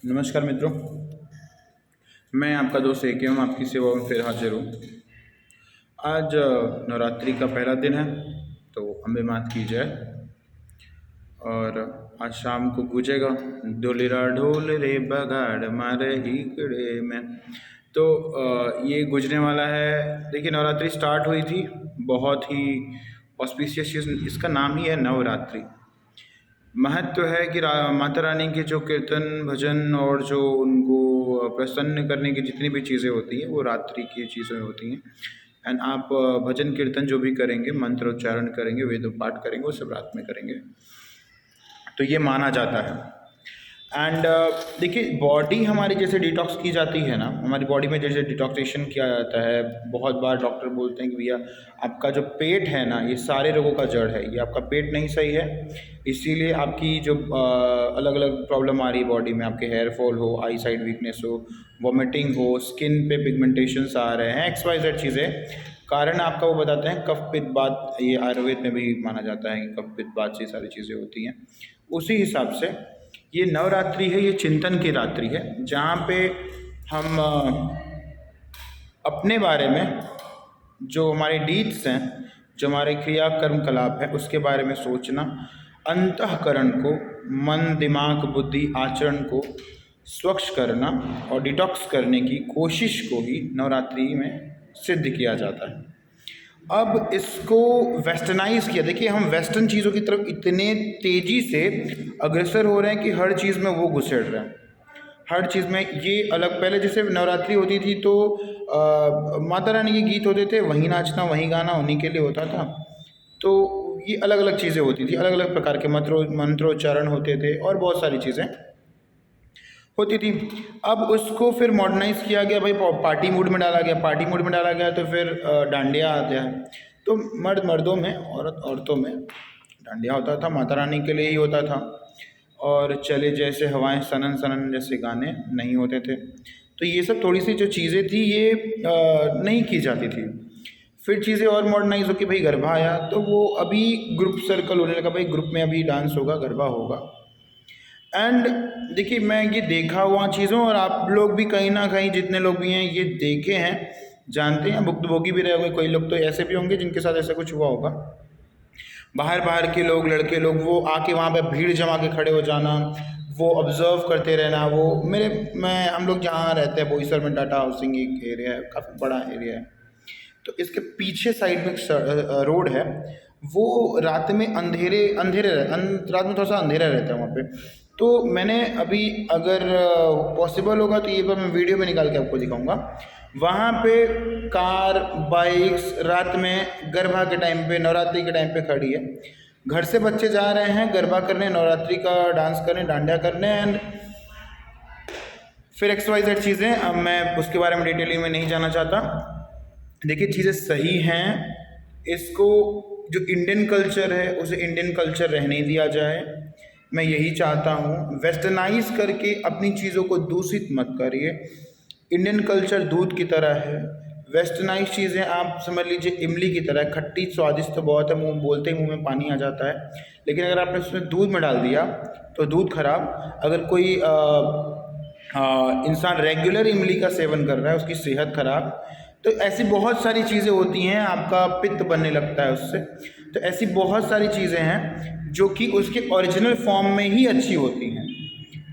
नमस्कार मित्रों, मैं आपका दोस्त ए के एम आपकी सेवा में फिर हाजिर हूँ। आज नवरात्रि का पहला दिन है, तो अम्बे मात की जय। और आज शाम को गूंजेगा डोलेरा ढोल रे बगाड़ मारे ही कड़े में। तो ये गूंजने वाला है। देखिए, नवरात्रि स्टार्ट हुई थी, बहुत ही ऑस्पिशियस, इसका नाम ही है नवरात्रि। महत्व है कि माता रानी के जो कीर्तन भजन और जो उनको प्रसन्न करने की जितनी भी चीज़ें होती हैं वो रात्रि की चीज़ें होती हैं। एंड आप भजन कीर्तन जो भी करेंगे, मंत्र उच्चारण करेंगे, वेद पाठ करेंगे, वो सब रात में करेंगे, तो ये माना जाता है। एंड देखिए, बॉडी हमारी जैसे डिटॉक्स की जाती है ना, हमारी बॉडी में जैसे डिटॉक्सेशन किया जाता है। बहुत बार डॉक्टर बोलते हैं कि भैया आपका जो पेट है ना, ये सारे रोगों का जड़ है। ये आपका पेट नहीं सही है, इसीलिए आपकी जो अलग अलग प्रॉब्लम आ रही है बॉडी में, आपके हेयर फॉल हो, आई साइड वीकनेस हो, वॉमिटिंग हो, स्किन पे पिगमेंटेशंस आ रहे हैं, XYZ चीज़ें, कारण आपका वो बताते हैं कफ पित्त बात। ये आयुर्वेद में भी माना जाता है कि कफ पित्त बात से सारी चीज़ें होती हैं। उसी हिसाब से ये नवरात्रि है, ये चिंतन की रात्रि है, जहाँ पे हम अपने बारे में, जो हमारे डीड्स हैं, जो हमारे क्रिया कर्म कलाप है, उसके बारे में सोचना, अंतःकरण को, मन दिमाग बुद्धि आचरण को स्वच्छ करना और डिटॉक्स करने की कोशिश को ही नवरात्रि में सिद्ध किया जाता है। अब इसको वेस्टर्नाइज किया। देखिए, हम वेस्टर्न चीज़ों की तरफ इतने तेज़ी से अग्रसर हो रहे हैं कि हर चीज़ में वो घुसेड़ रहे हैं। हर चीज़ में ये अलग, पहले जैसे नवरात्रि होती थी तो माता रानी के गीत होते थे, वहीं नाचना वहीं गाना उन्हीं के लिए होता था। तो ये अलग अलग चीज़ें होती थी, अलग अलग प्रकार के मंत्रोच्चारण होते थे और बहुत सारी चीज़ें होती थी। अब उसको फिर मॉडर्नाइज किया गया, भाई पार्टी मूड में डाला गया। पार्टी मूड में डाला गया तो फिर डांडिया आ गया। तो मर्द मर्दों में, औरत औरतों में डांडिया होता था, माता रानी के लिए ही होता था। और चले जैसे हवाएं सनन सनन जैसे गाने नहीं होते थे। तो ये सब थोड़ी सी जो चीज़ें थी ये नहीं की जाती थी। फिर चीज़ें और मॉडर्नाइज हो कि भाई गरबा आया, तो वो अभी ग्रुप सर्कल होने लगा, भाई ग्रुप में अभी डांस होगा, गरबा होगा। एंड देखिए, मैं ये देखा हुआ चीज़ों, और आप लोग भी कहीं ना कहीं जितने लोग भी हैं ये देखे हैं, जानते हैं, भुक्तभोगी भी रहे होंगे। कोई लोग तो ऐसे भी होंगे जिनके साथ ऐसा कुछ हुआ होगा। बाहर बाहर के लोग, लड़के लोग, वो आके वहाँ पे भीड़ जमा के खड़े हो जाना, वो ऑब्जर्व करते रहना। वो हम लोग जहाँ रहते हैं बोईसर में, टाटा हाउसिंग एक एरिया है, काफ़ी बड़ा एरिया है। तो इसके पीछे साइड में एक रोड है, वो रात में रात में थोड़ा सा अंधेरा रहता है वहाँ पे। तो मैंने अभी, अगर पॉसिबल होगा तो ये बार मैं वीडियो में निकाल के आपको दिखाऊंगा। वहाँ पे कार बाइक्स रात में गरबा के टाइम पे, नवरात्रि के टाइम पे खड़ी है। घर से बच्चे जा रहे हैं गरबा करने, नवरात्रि का डांस करने, डांडिया करने, एंड फिर XYZ चीज़ें। अब मैं उसके बारे में डिटेलिंग में नहीं जाना चाहता। देखिए, चीज़ें सही हैं, इसको जो इंडियन कल्चर है उसे इंडियन कल्चर रहने दिया जाए। मैं यही चाहता हूँ, वेस्टर्नाइज करके अपनी चीज़ों को दूषित मत करिए। इंडियन कल्चर दूध की तरह है, वेस्टर्नाइज चीज़ें आप समझ लीजिए इमली की तरह, खट्टी स्वादिष्ट तो बहुत है, मुँह बोलते ही मुँह में पानी आ जाता है, लेकिन अगर आपने उसमें दूध में डाल दिया तो दूध खराब। अगर कोई इंसान रेगुलर इमली का सेवन कर रहा है, उसकी सेहत खराब। तो ऐसी बहुत सारी चीज़ें होती हैं, आपका पित्त बनने लगता है उससे। तो ऐसी बहुत सारी चीज़ें हैं जो कि उसके ओरिजिनल फॉर्म में ही अच्छी होती हैं।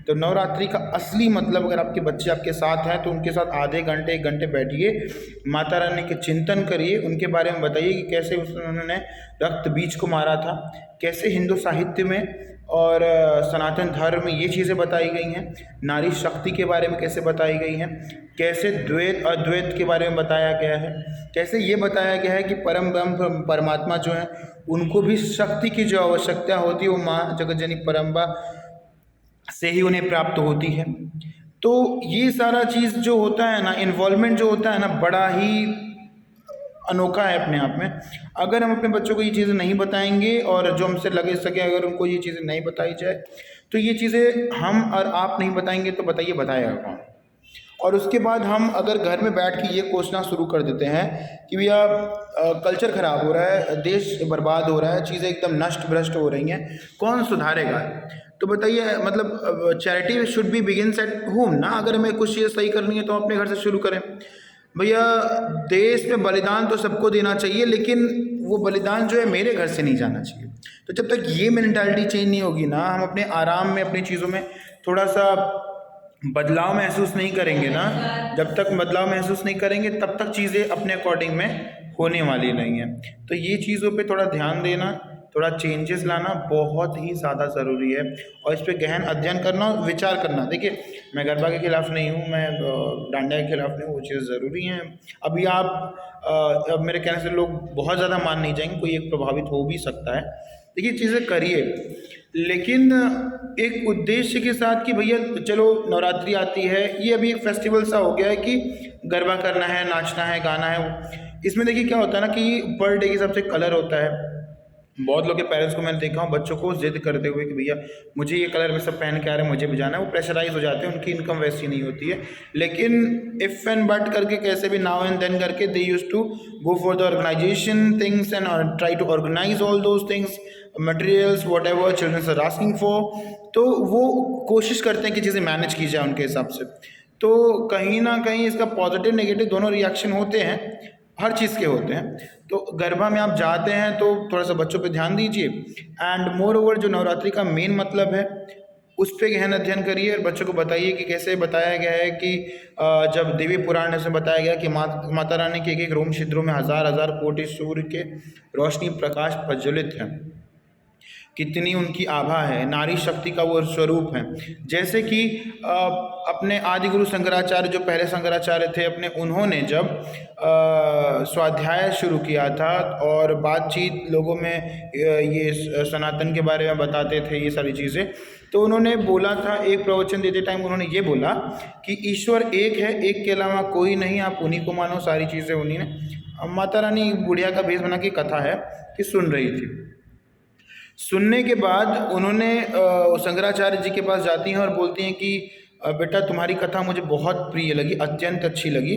तो नवरात्रि का असली मतलब, अगर आपके बच्चे आपके साथ हैं तो उनके साथ आधे घंटे 1 घंटे बैठिए, माता रानी के चिंतन करिए, उनके बारे में बताइए कि कैसे उन्होंने रक्त बीज को मारा था, कैसे हिंदू साहित्य में और सनातन धर्म में ये चीज़ें बताई गई हैं, नारी शक्ति के बारे में कैसे बताई गई हैं, कैसे द्वैत अद्वैत के बारे में बताया गया है, कैसे ये बताया गया है कि परम ब्रह्म परमात्मा जो है उनको भी शक्ति की जो आवश्यकता होती है वो माँ जगतजननी परम्बा से ही उन्हें प्राप्त होती है। तो ये सारा चीज़ जो होता है ना, इन्वॉल्वमेंट जो होता है ना, बड़ा ही अनोखा है अपने आप में। अगर हम अपने बच्चों को ये चीज़ें नहीं बताएंगे और जो हमसे लगे सके अगर उनको ये चीज़ें नहीं बताई जाए, तो ये चीज़ें हम और आप नहीं बताएंगे तो बताइए बताएगा कौन। और उसके बाद हम अगर घर में बैठ के ये कोसना शुरू कर देते हैं कि भैया कल्चर ख़राब हो रहा है, देश बर्बाद हो रहा है, चीज़ें एकदम नष्ट भ्रष्ट हो रही हैं, कौन सुधारेगा। तो बताइए मतलब charity should be begins at home ना। अगर हमें कुछ चीज़ सही करनी है तो अपने घर से शुरू करें। भैया देश में बलिदान तो सबको देना चाहिए, लेकिन वो बलिदान जो है मेरे घर से नहीं जाना चाहिए। तो जब तक ये मेंटालिटी चेंज नहीं होगी ना, हम अपने आराम में अपनी चीज़ों में थोड़ा सा बदलाव महसूस नहीं करेंगे ना, जब तक बदलाव महसूस नहीं करेंगे तब तक चीज़ें अपने अकॉर्डिंग में होने वाली नहीं है। तो ये चीज़ों पे थोड़ा ध्यान देना, थोड़ा चेंजेस लाना बहुत ही ज़्यादा ज़रूरी है, और इस पर गहन अध्ययन करना और विचार करना। देखिए मैं गरबा के खिलाफ़ नहीं हूँ, मैं डांडिया के खिलाफ़ नहीं हूँ, वो चीज़ ज़रूरी है। अभी आप अब मेरे कहने से लोग बहुत ज़्यादा मान नहीं जाएंगे, कोई एक प्रभावित हो भी सकता है। देखिए चीज़ें करिए, लेकिन एक उद्देश्य के साथ कि भैया चलो नवरात्रि आती है, ये अभी एक फेस्टिवल सा हो गया है कि गरबा करना है, नाचना है, गाना है। इसमें देखिए क्या होता है ना कि पर डे के हिसाब से कलर होता है। बहुत लोग के पेरेंट्स को मैंने देखा हूँ बच्चों को जिद करते हुए कि भैया मुझे ये कलर में सब पहन के आ रहे हैं, मुझे भी जाना है। वो प्रेशराइज हो जाते हैं, उनकी इनकम वैसी नहीं होती है। लेकिन इफ़ एंड बट करके कैसे भी नाउ एंड देन करके they use to go for the organization things and try to organize all those things, materials whatever childrens are asking for. तो वो कोशिश करते हैं कि चीज़ें मैनेज की जाए उनके हिसाब से। तो कहीं ना कहीं इसका पॉजिटिव नेगेटिव दोनों रिएक्शन होते हैं, हर चीज़ के होते हैं। तो गरबा में आप जाते हैं तो थोड़ा सा बच्चों पे ध्यान दीजिए, एंड मोर ओवर जो नवरात्रि का मेन मतलब है उस पर गहन अध्ययन करिए और बच्चों को बताइए कि कैसे बताया गया है कि जब देवी पुराण में बताया गया कि माता रानी के एक एक रोम छिद्रों में हजार हजार कोटि सूर्य के रोशनी प्रकाश प्रज्वलित है, कितनी उनकी आभा है, नारी शक्ति का वो स्वरूप है। जैसे कि अपने आदि गुरु शंकराचार्य जो पहले शंकराचार्य थे अपने, उन्होंने जब स्वाध्याय शुरू किया था और बातचीत लोगों में ये सनातन के बारे में बताते थे ये सारी चीज़ें, तो उन्होंने बोला था, एक प्रवचन देते टाइम उन्होंने ये बोला कि ईश्वर एक है, एक के अलावा कोई नहीं, आप उन्हीं को मानो, सारी चीज़ें उन्हीं ने। माता रानी बुढ़िया का भेष बना की कथा है कि सुन रही थी। सुनने के बाद उन्होंने शंकराचार्य जी के पास जाती हैं और बोलती हैं कि बेटा तुम्हारी कथा मुझे बहुत प्रिय लगी, अत्यंत अच्छी लगी,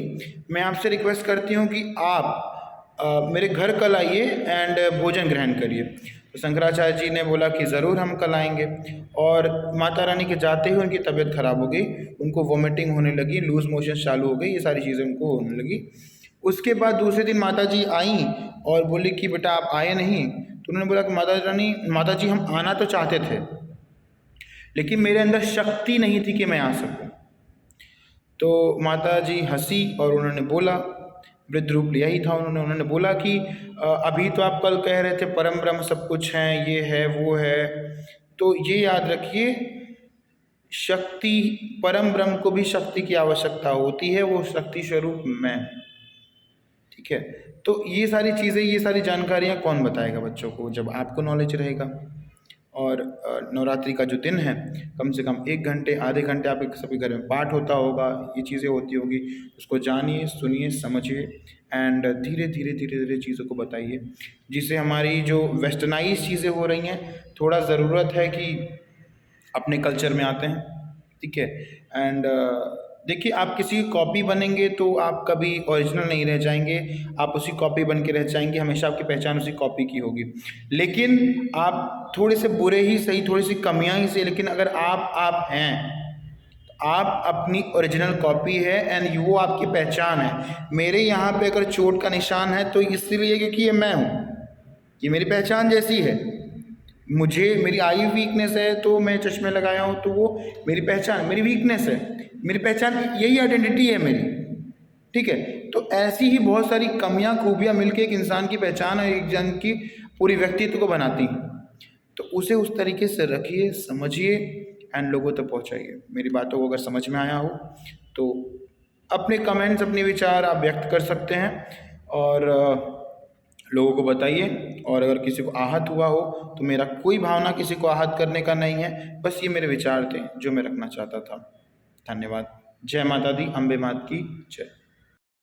मैं आपसे रिक्वेस्ट करती हूँ कि आप मेरे घर कल आइए एंड भोजन ग्रहण करिए। तो शंकराचार्य जी ने बोला कि ज़रूर हम कल आएंगे। और माता रानी के जाते ही उनकी तबीयत खराब हो गई, उनको वॉमिटिंग होने लगी, लूज मोशन चालू हो गई, ये सारी चीज़ें उनको होने लगी। उसके बाद दूसरे दिन माता जी आई और बोली कि बेटा आप आए नहीं। तो उन्होंने बोला कि माता जी हम आना तो चाहते थे, लेकिन मेरे अंदर शक्ति नहीं थी कि मैं आ सकूं। तो माता जी हंसी और उन्होंने बोला, वृद्ध रूप लिया ही था उन्होंने बोला कि अभी तो आप कल कह रहे थे परम ब्रह्म सब कुछ है, ये है वो है, तो ये याद रखिए शक्ति, परम ब्रह्म को भी शक्ति की आवश्यकता होती है, वो शक्ति स्वरूप मैं। ठीक है, तो ये सारी चीज़ें, ये सारी जानकारियाँ कौन बताएगा बच्चों को जब आपको नॉलेज रहेगा। और नवरात्रि का जो दिन है कम से कम 1 घंटे आधे घंटे आप सभी घर में पाठ होता होगा, ये चीज़ें होती होंगी, उसको जानिए, सुनिए, समझिए एंड धीरे धीरे धीरे धीरे चीज़ों को बताइए, जिससे हमारी जो वेस्टर्नाइज चीज़ें हो रही हैं थोड़ा ज़रूरत है कि अपने कल्चर में आते हैं। ठीक है, एंड देखिए आप किसी की कॉपी बनेंगे तो आप कभी ओरिजिनल नहीं रह जाएंगे, आप उसी कॉपी बन के रह जाएंगे, हमेशा आपकी पहचान उसी कॉपी की होगी। लेकिन आप थोड़े से बुरे ही सही, थोड़ी सी कमियां ही सही, लेकिन अगर आप हैं, आप अपनी ओरिजिनल कॉपी है एंड वो आपकी पहचान है। मेरे यहाँ पे अगर चोट का निशान है तो इसलिए क्योंकि ये मैं हूँ, ये मेरी पहचान जैसी है। मुझे मेरी आई वीकनेस है तो मैं चश्मे लगाया हूँ, तो वो मेरी पहचान, मेरी वीकनेस है, मेरी पहचान, यही आइडेंटिटी है मेरी। ठीक है, तो ऐसी ही बहुत सारी कमियां खूबियां मिलके एक इंसान की पहचान और एक जन की पूरी व्यक्तित्व को बनाती हैं। तो उसे उस तरीके से रखिए, समझिए एंड लोगों तक पहुंचाइए। मेरी बातों को अगर समझ में आया हो तो अपने कमेंट्स, अपने विचार आप व्यक्त कर सकते हैं और लोगों को बताइए। और अगर किसी को आहत हुआ हो तो मेरा कोई भावना किसी को आहत करने का नहीं है, बस ये मेरे विचार थे जो मैं रखना चाहता था। धन्यवाद। जय माता दी, अम्बे मात की जय।